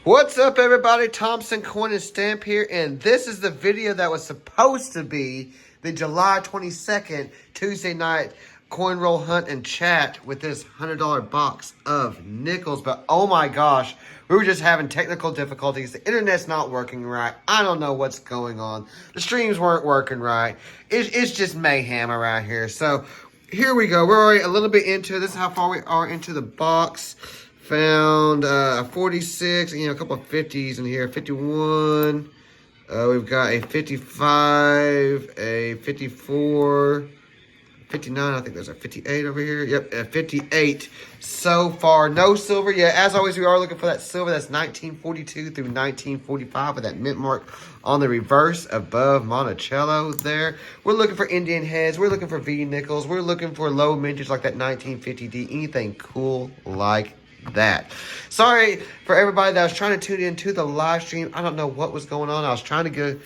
What's up, everybody? Thompson Coin and Stamp here, and this is the video that was supposed to be the July 22nd Tuesday night coin roll hunt and chat with this $100 box of nickels. But oh my gosh, we were just having technical difficulties. The internet's not working right. I don't know what's going on. The streams weren't working right. It's just mayhem around here. So here we go. We're already a little bit into this. Is how far we are into the box. Found a 46, a couple of 50s in here. 51. We've got a 55, a 54, 59. I think there's a 58 over here. Yep, a 58 so far. No silver yet. As always, we are looking for that silver. That's 1942 through 1945 with that mint mark on the reverse above Monticello there. We're looking for Indian heads. We're looking for V nickels. We're looking for low mintage like that 1950D. Anything cool like that. Sorry for everybody that was trying to tune into the live stream. I don't know what was going on. I was trying to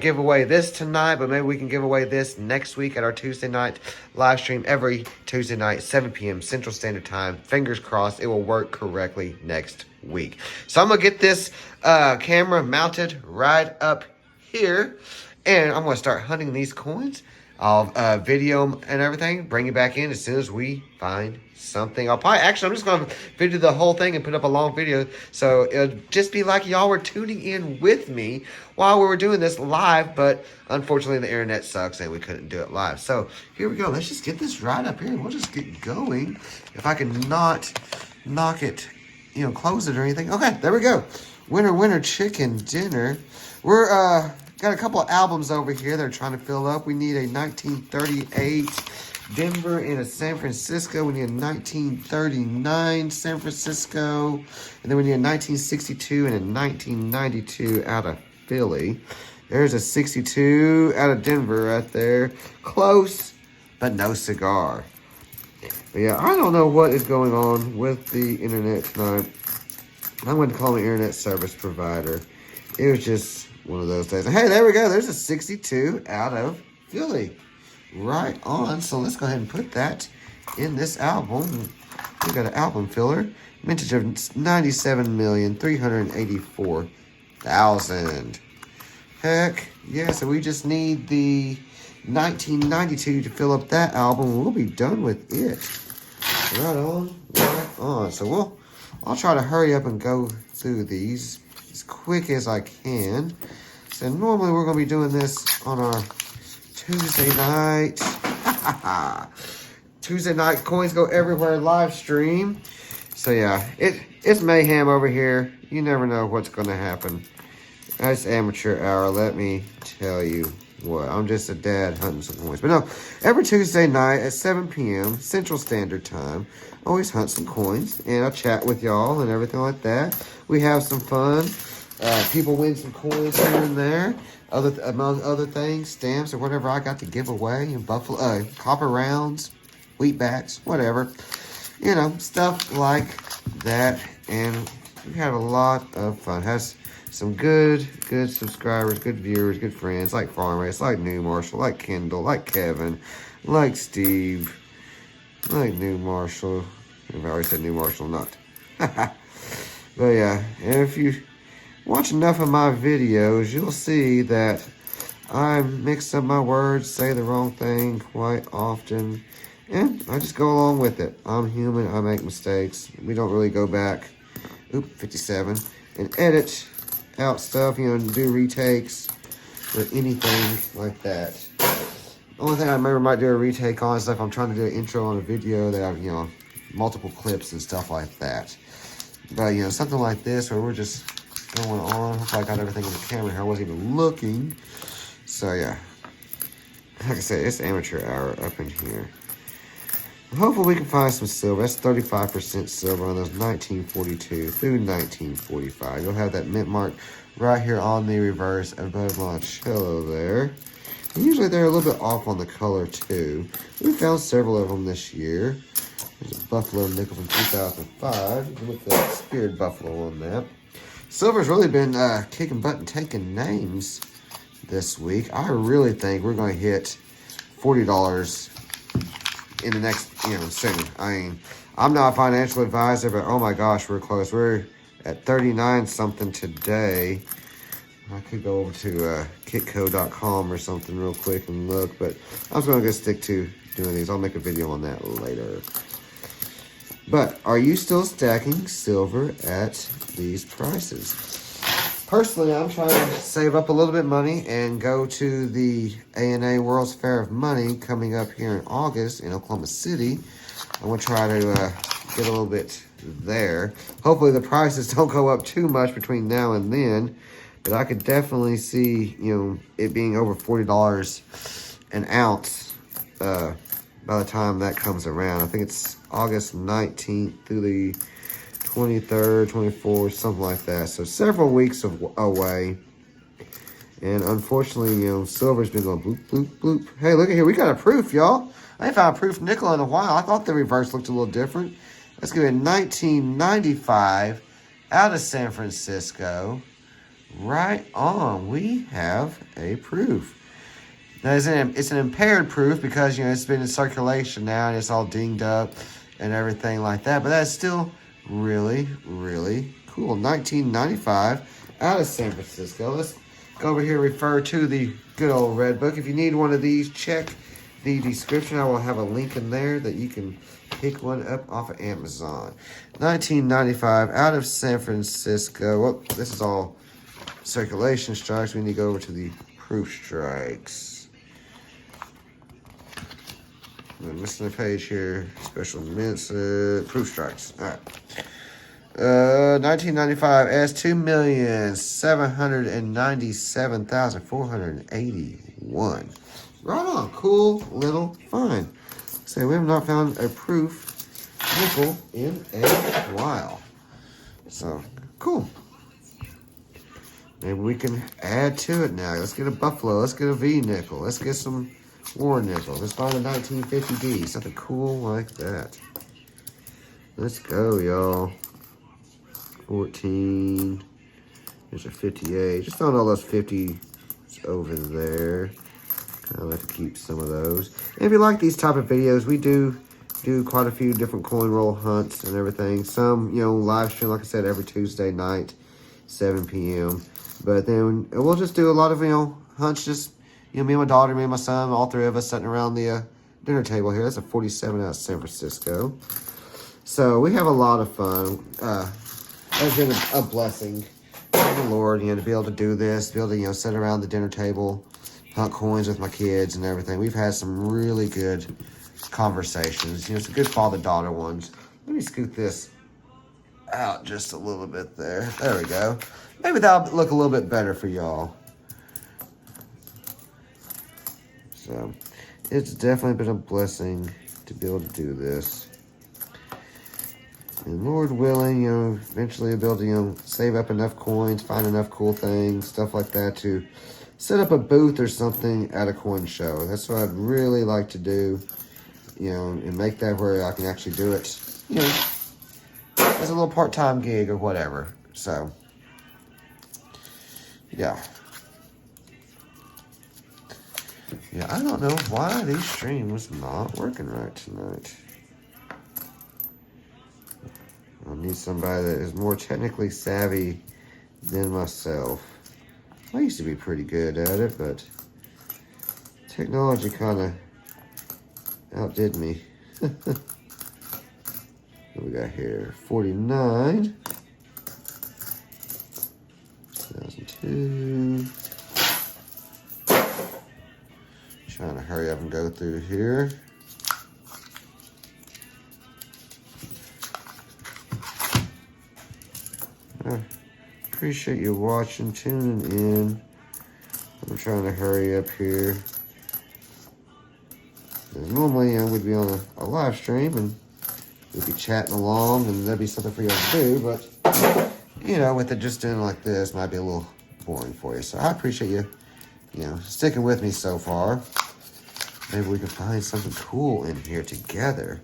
give away this tonight, but maybe we can give away this next week at our Tuesday night live stream every Tuesday night, 7 p.m. Central Standard Time. Fingers crossed it will work correctly next week. So I'm going to get this camera mounted right up here, and I'm going to start hunting these coins. I'll video them and everything, bring you back in as soon as we find something. I'm just going to video the whole thing and put up a long video, so it'll just be like y'all were tuning in with me while we were doing this live, but unfortunately the internet sucks and we couldn't do it live. So here we go. Let's just get this right up here. We'll just get going. If I can not knock it, close it or anything. Okay, there we go. Winner, chicken dinner. We're, got a couple of albums over here that are trying to fill up. We need a 1938 Denver and a San Francisco. We need a 1939 San Francisco. And then we need a 1962 and a 1992 out of Philly. There's a 62 out of Denver right there. Close, but no cigar. But yeah, I don't know what is going on with the internet tonight. I'm going to call my internet service provider. It was just one of those days. Hey, there we go. There's a 62 out of Philly. Right on. So let's go ahead and put that in this album. We got an album filler. Vintage of 97,384,000. Heck, yeah. So we just need the 1992 to fill up that album. We'll be done with it. Right on. Right on. So I'll try to hurry up and go through these as quick as I can. So normally we're going to be doing this on our Tuesday night. Tuesday night Coins Go Everywhere live stream. So yeah, it's mayhem over here. You never know what's going to happen. It's amateur hour, let me tell you what. I'm just a dad hunting some coins. But no, every Tuesday night at 7 p.m. Central Standard Time, I always hunt some coins. And I chat with y'all and everything like that. We have some fun. People win some coins here and there. Among other things, stamps or whatever I got to give away. Buffalo, copper rounds, wheatbacks, whatever. Stuff like that. And we have a lot of fun. Has some good subscribers, good viewers, good friends, like Farm Race, like New Marshall, like Kendall, like Kevin, like Steve, like New Marshall. I've already said New Marshall, not. But yeah, and if you watch enough of my videos, you'll see that I mix up my words, say the wrong thing quite often, and I just go along with it. I'm human, I make mistakes. We don't really go back, 57, and edit out stuff, and do retakes or anything like that. Only thing I remember might do a retake on is if I'm trying to do an intro on a video that I've, multiple clips and stuff like that. But, something like this where we're just going on. Hopefully I got everything in the camera here. I wasn't even looking. So, yeah. Like I said, it's amateur hour up in here. Hopefully we can find some silver. That's 35% silver on those 1942 through 1945. You'll have that mint mark right here on the reverse above Monticello there. And usually they're a little bit off on the color too. We found several of them this year. There's a buffalo nickel from 2005 with the speared buffalo on that. Silver's really been kicking butt and taking names this week. I really think we're going to hit $40 in the next, soon. I mean, I'm not a financial advisor, but oh my gosh, we're close. We're at 39 something today. I could go over to kitco.com or something real quick and look, but I was going to stick to doing these. I'll make a video on that later. But are you still stacking silver at these prices? Personally, I'm trying to save up a little bit of money and go to the ANA World's Fair of Money coming up here in August in Oklahoma City. I'm going to try to get a little bit there. Hopefully the prices don't go up too much between now and then. But I could definitely see, it being over $40 an ounce by the time that comes around. I think it's August 19th through the 23rd, 24th, something like that. So several weeks away. And unfortunately, silver's been going bloop, bloop, bloop. Hey, look at here. We got a proof, y'all. I ain't found a proof nickel in a while. I thought the reverse looked a little different. Let's give it 1995 out of San Francisco. Right on, we have a proof. Now, it's an impaired proof because, it's been in circulation now and it's all dinged up and everything like that. But that's still really, really cool. 1995 out of San Francisco. Let's go over here and refer to the good old Redbook. If you need one of these, check the description. I will have a link in there that you can pick one up off of Amazon. 1995 out of San Francisco. Well, this is all circulation strikes. We need to go over to the proof strikes. I'm missing a page here. Special mints, proof strikes. All right. 1995 as 2,797,481. Right on. Cool little find. So we have not found a proof nickel in a while. So cool. Maybe we can add to it now. Let's get a Buffalo. Let's get a V nickel. Let's get some War nickel. Let's find a 1950D. Something cool like that. Let's go, y'all. 14. There's a 58. Just found all those 50s over there. Kind of like to keep some of those. And if you like these type of videos, we do quite a few different coin roll hunts and everything. Some, live stream, like I said, every Tuesday night, 7 p.m. But then we'll just do a lot of, hunts. Just, me and my daughter, me and my son, all three of us sitting around the dinner table here. That's a 47 out of San Francisco. So we have a lot of fun. It's been a blessing from the Lord, to be able to do this, to be able to, sit around the dinner table, hunt coins with my kids and everything. We've had some really good conversations. Some good father-daughter ones. Let me scoot this out just a little bit there. There we go. Maybe that'll look a little bit better for y'all. So, it's definitely been a blessing to be able to do this. And Lord willing, eventually I'll be able to, save up enough coins, find enough cool things, stuff like that to set up a booth or something at a coin show. That's what I'd really like to do, and make that where I can actually do it, as a little part-time gig or whatever. So, yeah. Yeah, I don't know why these streams not working right tonight. I need somebody that is more technically savvy than myself. I used to be pretty good at it, but technology kind of outdid me. What we got here? 49. 2002. Trying to hurry up and go through here. Appreciate you watching, tuning in. I'm trying to hurry up here. Because normally we'd be on a live stream and we'd be chatting along and that'd be something for you to do. But, with it just doing like this might be a little boring for you. So I appreciate you, sticking with me so far. Maybe we can find something cool in here together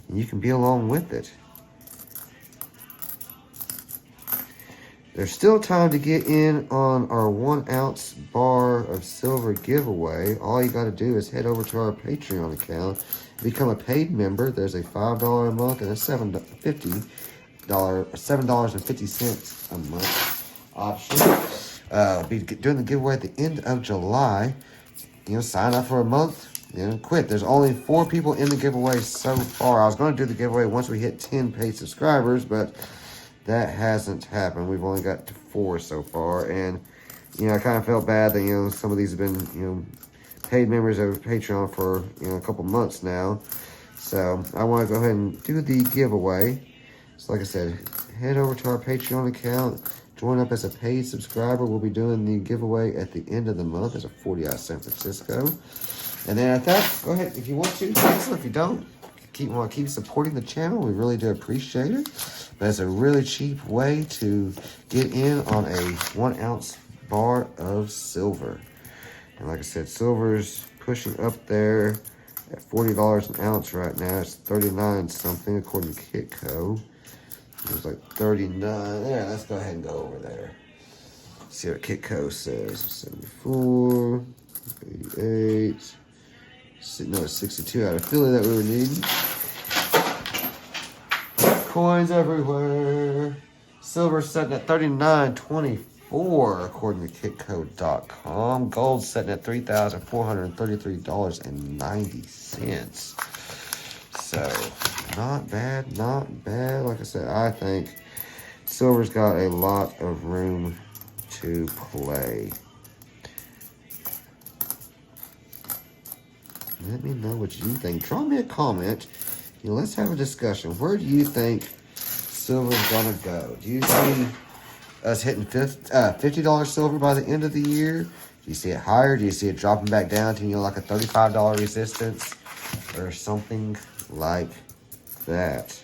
and you can be along with it. There's still time to get in on our 1 ounce bar of silver giveaway. All you got to do is head over to our Patreon account, become a paid member. There's a $5 a month and a $7.50 $7.50 a month option. Be doing the giveaway at the end of July. Sign up for a month, quit. There's only 4 people in the giveaway so far. I was going to do the giveaway once we hit 10 paid subscribers, but that hasn't happened. We've only got to 4 so far, and I kind of felt bad that some of these have been paid members of Patreon for a couple months now. So I want to go ahead and do the giveaway. So like I said, head over to our Patreon account. Join up as a paid subscriber. We'll be doing the giveaway at the end of the month. There's a 40 out of San Francisco. And then at that, go ahead. If you want to, cancel. If you don't, keep supporting the channel. We really do appreciate it. But it's a really cheap way to get in on a 1 ounce bar of silver. And like I said, silver's pushing up there at $40 an ounce right now. It's 39 something according to Kitco. It was like 39. There, let's go ahead and go over there. See what Kitco says. 74, 88. No, 62 out of Philly that we were needing. Coins everywhere. Silver sitting at $39.24 according to Kitco.com. Gold sitting at $3,433.90. So, not bad, not bad. Like I said, I think silver's got a lot of room to play. Let me know what you think. Drop me a comment. Let's have a discussion. Where do you think silver's gonna go? Do you see us hitting $50 silver by the end of the year? Do you see it higher? Do you see it dropping back down to like a $35 resistance or something like that?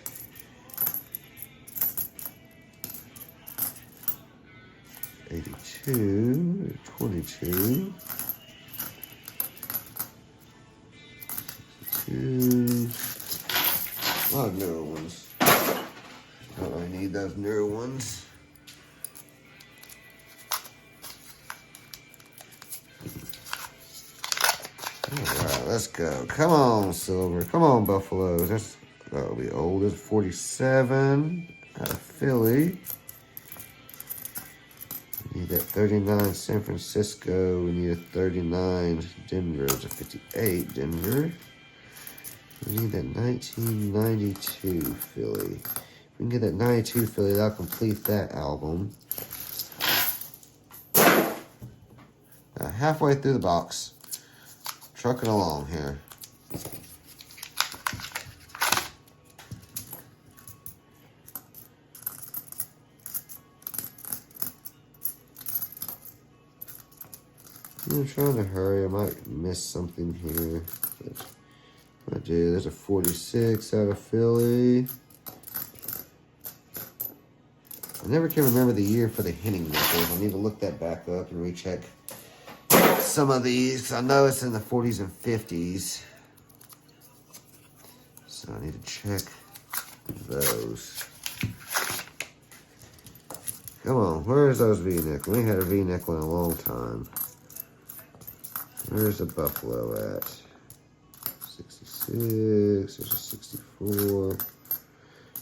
$82, $22, $62. A lot of newer ones. Don't really need those newer ones. Alright, let's go. Come on, silver. Come on, buffaloes. That'll be old. It's 47 out of Philly. We need that 39 San Francisco. We need a 39 Denver. It's a 58 Denver. We need that 1992 Philly. If we can get that 92 Philly, that'll complete that album. Halfway through the box. Trucking along here. I'm trying to hurry. I might miss something here. But I do. There's a 46 out of Philly. I never can remember the year for the Henning nickels. I need to look that back up and recheck some of these. I know it's in the 40s and 50s. So I need to check those. Come on, where's those V-nickel? We ain't had a V-nickel in a long time. Where's the Buffalo at? 66, there's a 64.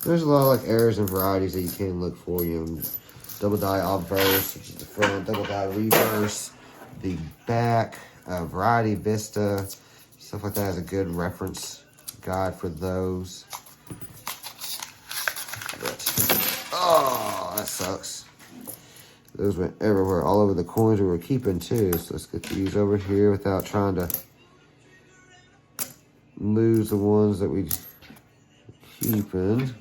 There's a lot of like errors and varieties that you can look for. Double die obverse, which is the front, double die reverse, the back, variety vista, stuff like that is a good reference guide for those. But, oh, that sucks. Those went everywhere, all over the coins we were keeping too. So let's get these over here without trying to lose the ones that we keeping.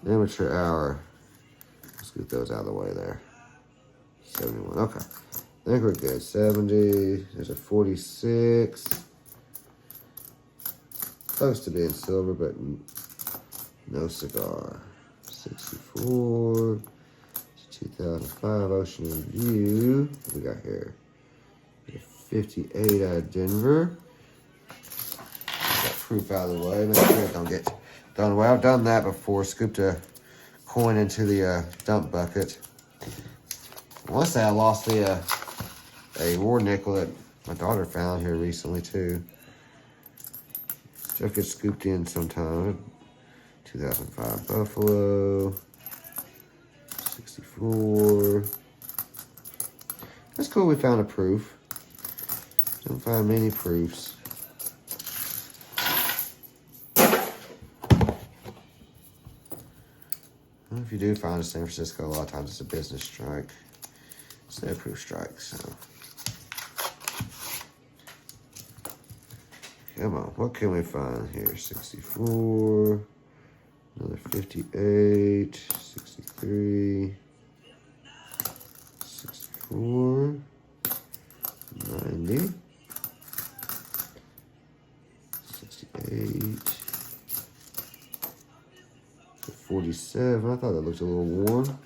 Amateur hour. Let's get those out of the way there. 71. Okay. I think we're good. 70. There's a 46. Close to being silver, but no cigar. 64. 2005 Ocean View. What we got here? 58 out of Denver. Got proof out of the way. Make sure it don't get thrown away. I've done that before. Scooped a coin into the dump bucket. I want to say I lost a war nickel that my daughter found here recently too. Stuff gets scooped in sometime. 2005 Buffalo. 64. That's cool, we found a proof. Don't find many proofs. Well, if you do find a San Francisco, a lot of times it's a business strike. It's their proof strike, so. Come on, what can we find here? 64, another 58, 63, 64, 90, 68, 47. I thought that looked a little worn.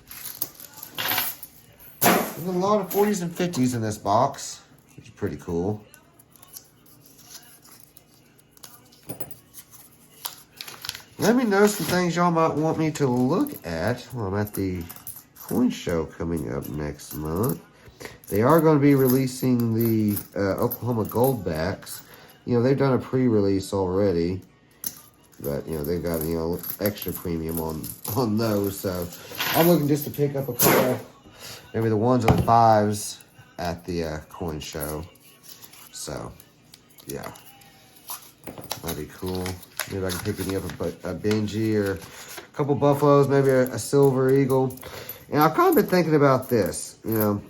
There's a lot of 40s and 50s in this box, which is pretty cool. Let me know some things y'all might want me to look at while I'm at the coin show coming up next month. They are going to be releasing the Oklahoma Goldbacks. You know, they've done a pre-release already, but, you know, they've got, you know, extra premium on those. So I'm looking just to pick up a couple, maybe the 1s or the 5s at the coin show. So, yeah, that'd be cool. Maybe I can pick me up a Benji or a couple Buffaloes, maybe a Silver Eagle. And I've kind of been thinking about this, you know,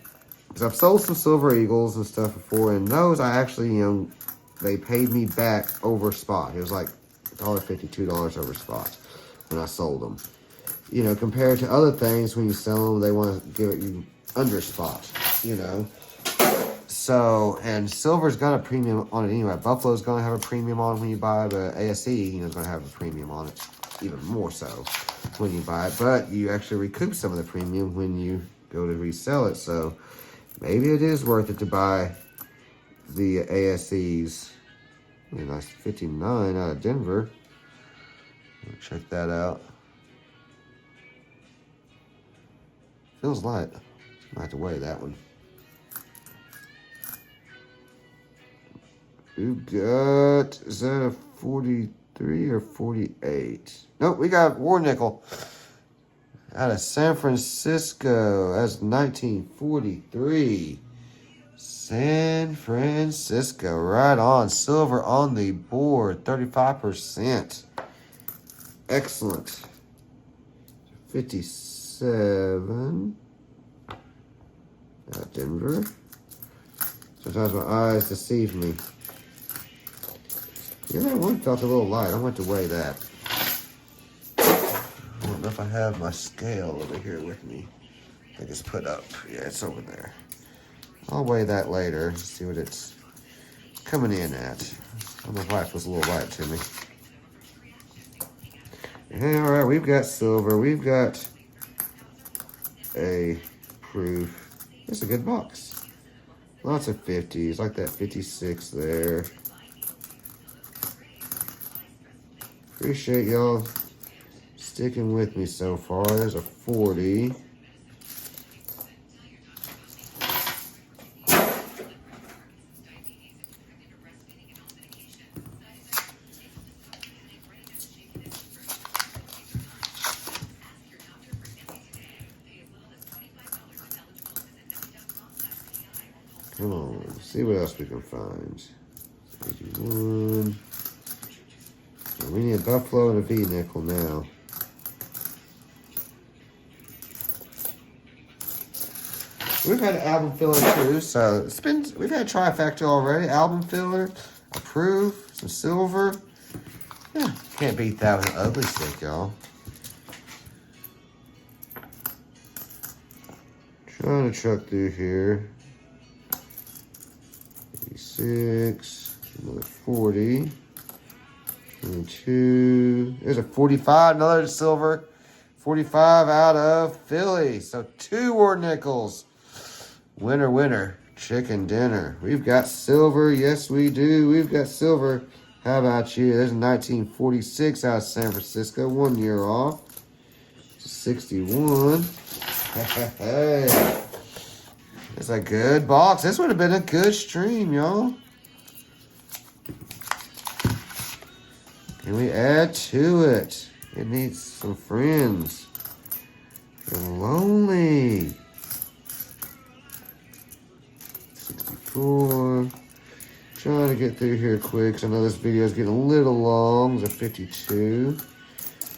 because I've sold some Silver Eagles and stuff before, and those I actually, you know, they paid me back over spot. It was like $1.50, $2 over spot when I sold them. You know, compared to other things, when you sell them, they want to give it you under spot, you know. So, and silver's got a premium on it anyway. Buffalo's going to have a premium on it when you buy it, but ASE, you know, is going to have a premium on it, even more so when you buy it. But you actually recoup some of the premium when you go to resell it. So, maybe it is worth it to buy the ASEs. A nice 59 out of Denver. Check that out. Feels light. Might have to weigh that one. We've got, is that a 43 or 48? Nope, we got War Nickel out of San Francisco. That's 1943. San Francisco, right on. Silver on the board, 35%. Excellent. 57. Out Denver. Sometimes my eyes deceive me. Yeah, that one felt a little light. I went to weigh that. I don't know if I have my scale over here with me. I think it's put up. Yeah, it's over there. I'll weigh that later, see what it's coming in at. My wife was a little light to me. Hey, all right, we've got silver. We've got a proof. It's a good box. Lots of 50s, like that 56 there. Appreciate y'all sticking with me so far. There's a 40. Come on, see what else we can find. 81. We need a Buffalo and a V-nickel now. We've had an album filler too, so it's been, we've had a trifecta already. Album filler, a proof, some silver. Yeah, can't beat that with an ugly stick, y'all. Trying to truck through here. 86, another 40. 22. There's a 45, another silver. 45 out of Philly. So 2 War Nickels. Winner, winner. Chicken dinner. We've got silver. Yes, we do. We've got silver. How about you? There's a 1946 out of San Francisco. 1 year off. 61. Hey. It's a good box. This would have been a good stream, y'all. Can we add to it? It needs some friends. You're lonely. 64. Trying to get through here quick, because I know this video is getting a little long. It's a 52.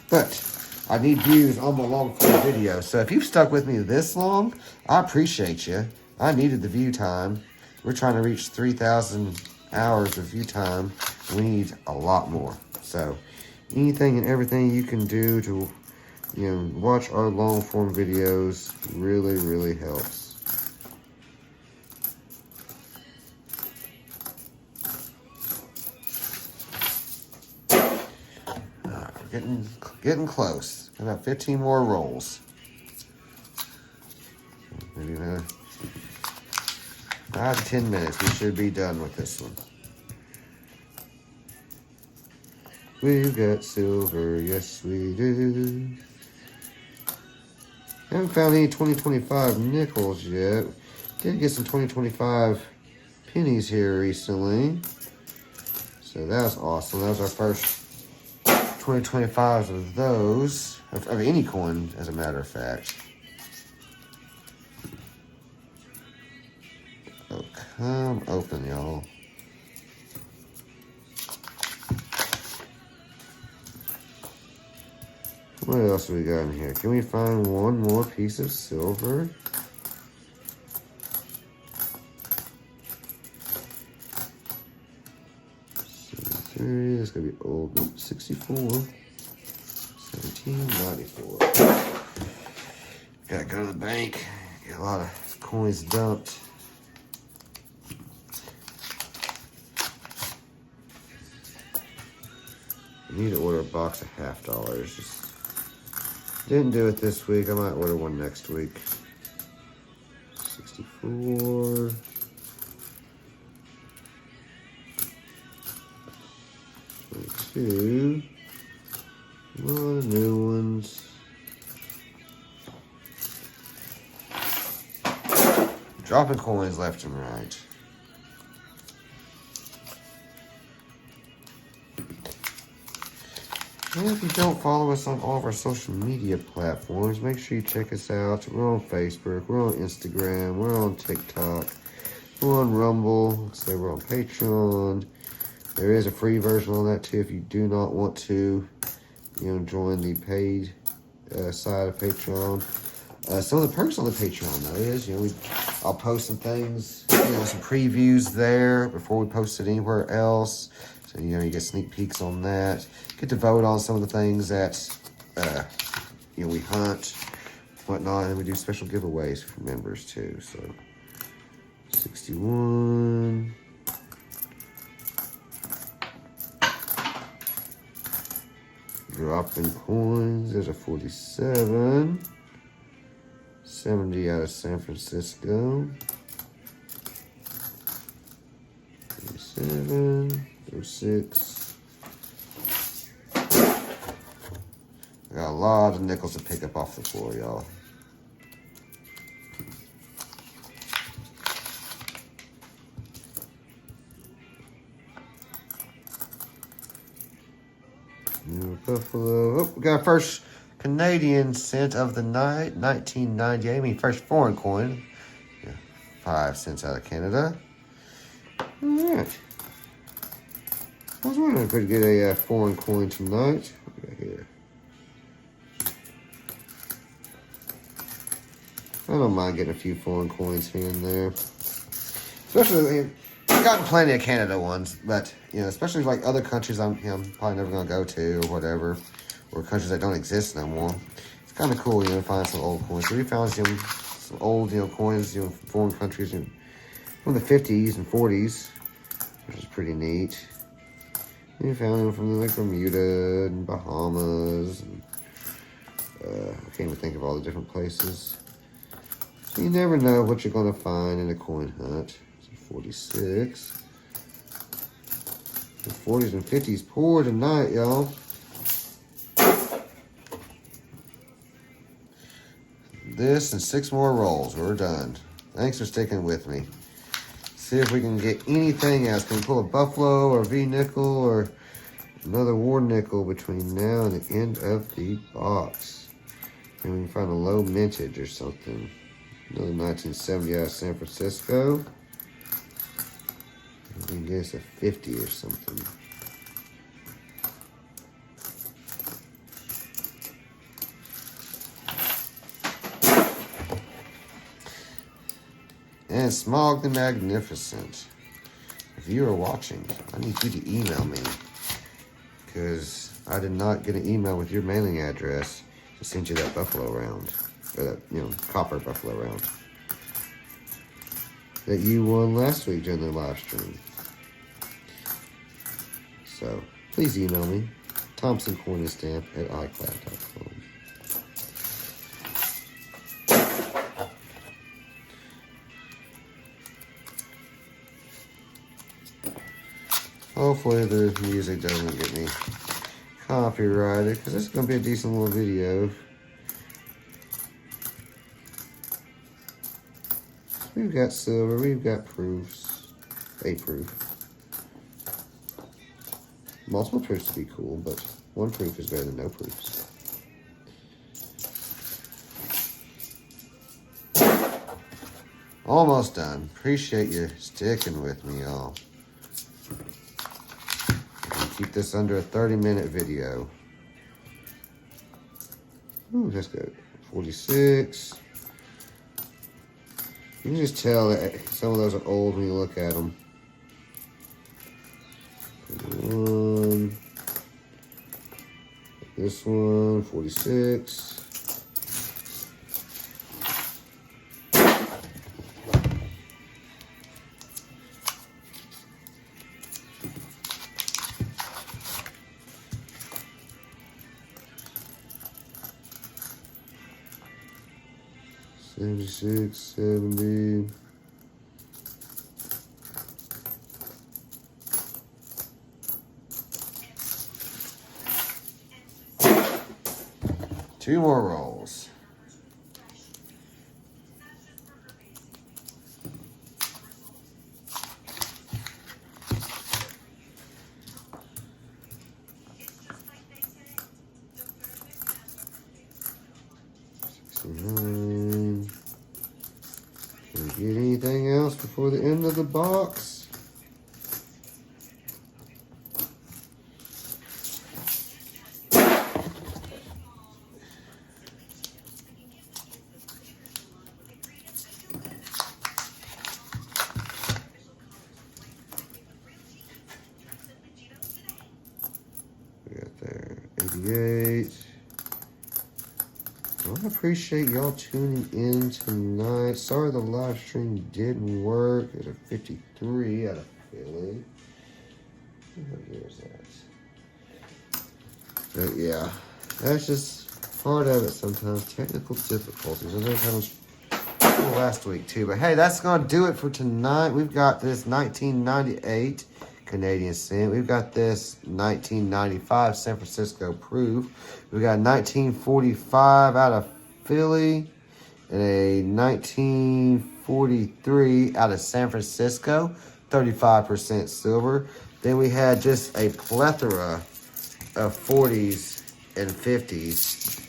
But I need views on my long form video. So if you've stuck with me this long, I appreciate you. I needed the view time. We're trying to reach 3,000 hours of view time. We need a lot more. So anything and everything you can do to, watch our long form videos really, really helps. Getting close. About 15 more rolls. Maybe another 5 to 10 minutes. We should be done with this one. We've got silver, yes we do. Haven't found any 2025 nickels yet. Did get some 2025 pennies here recently. So that was awesome. That was our first 2025s of those, of any coin, as a matter of fact. Oh, come open, y'all. What else we got in here? Can we find one more piece of silver? This is gonna be old. 64. 1794. Gotta go to the bank. Get a lot of coins dumped. I need to order a box of $50. Just didn't do it this week. I might order one next week. 64. Two. A lot of new ones. Dropping coins left and right. And if you don't follow us on all of our social media platforms, make sure you check us out. We're on Facebook, we're on Instagram, we're on TikTok, we're on Rumble, so we're on Patreon. There is a free version on that too if you do not want to, join the paid side of Patreon. Some of the perks on the Patreon though is, I'll post some things, some previews there before we post it anywhere else. So, you get sneak peeks on that. Get to vote on some of the things that, we hunt, whatnot, and we do special giveaways for members too. So, 61. Dropping coins. There's a 47. 70 out of San Francisco. 37. 06. Got a lot of nickels to pick up off the floor, y'all. Buffalo. Oh, we got our first Canadian cent of the night, 1998. I mean, first foreign coin. Yeah, 5 cents out of Canada. All right. I was wondering if we could get a foreign coin tonight. What do we got here? I don't mind getting a few foreign coins here and there. Especially, I've gotten plenty of Canada ones, but, especially like other countries I'm probably never going to go to or whatever, or countries that don't exist no more. It's kind of cool, to find some old coins. So we found some old, coins, from foreign countries from the 50s and 40s, which is pretty neat. And we found them from like Bermuda and Bahamas. And, I can't even think of all the different places. So you never know what you're going to find in a coin hunt. 46. The 40s and 50s pour tonight, y'all. This and 6 more rolls. We're done. Thanks for sticking with me. See if we can get anything else. Can we pull a Buffalo or V-Nickel or another war nickel between now and the end of the box. And we can find a low mintage or something. Another 1970 out of San Francisco. We can get us a 50 or something. And Smog the Magnificent. If you are watching, I need you to email me. Because I did not get an email with your mailing address to send you that buffalo round. Or that, copper buffalo round. That you won last week during the live stream. So, please email me. thompsoncoinandstamp at icloud.com. Hopefully the music doesn't get me copyrighted, because this is going to be a decent little video. We've got silver, we've got proofs, a proof. Multiple proofs to be cool, but one proof is better than no proofs. Almost done. Appreciate you sticking with me, y'all. Keep this under a 30-minute video. Ooh, that's good. 46. You can just tell that some of those are old when you look at them. 1. This one, 46. $76, 70. Two more rolls. Can we get anything else before the end of the box? We got there 88. I appreciate y'all tuning in tonight. Sorry the live stream didn't work. It was a 53 out of Philly. What year is that? But yeah, that's just part of it sometimes. Technical difficulties. I know that was last week too. But hey, that's going to do it for tonight. We've got this 1998 Canadian cent. We've got this 1995 San Francisco proof. We got 1945 out of Philly and a 1943 out of San Francisco, 35% silver. Then we had just a plethora of 40s and 50s.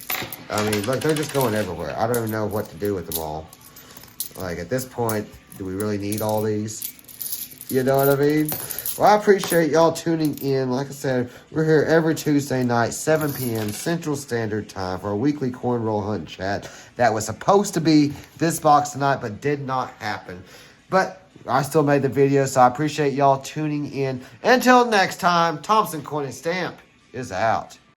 I mean, look, they're just going everywhere. I don't even know what to do with them all. Like, at this point, do we really need all these? You know what I mean? Well, I appreciate y'all tuning in. Like I said, we're here every Tuesday night, 7 p.m. Central Standard Time for a weekly coin roll hunt chat. That was supposed to be this box tonight, but did not happen. But I still made the video, so I appreciate y'all tuning in. Until next time, Thompson Coin and Stamp is out.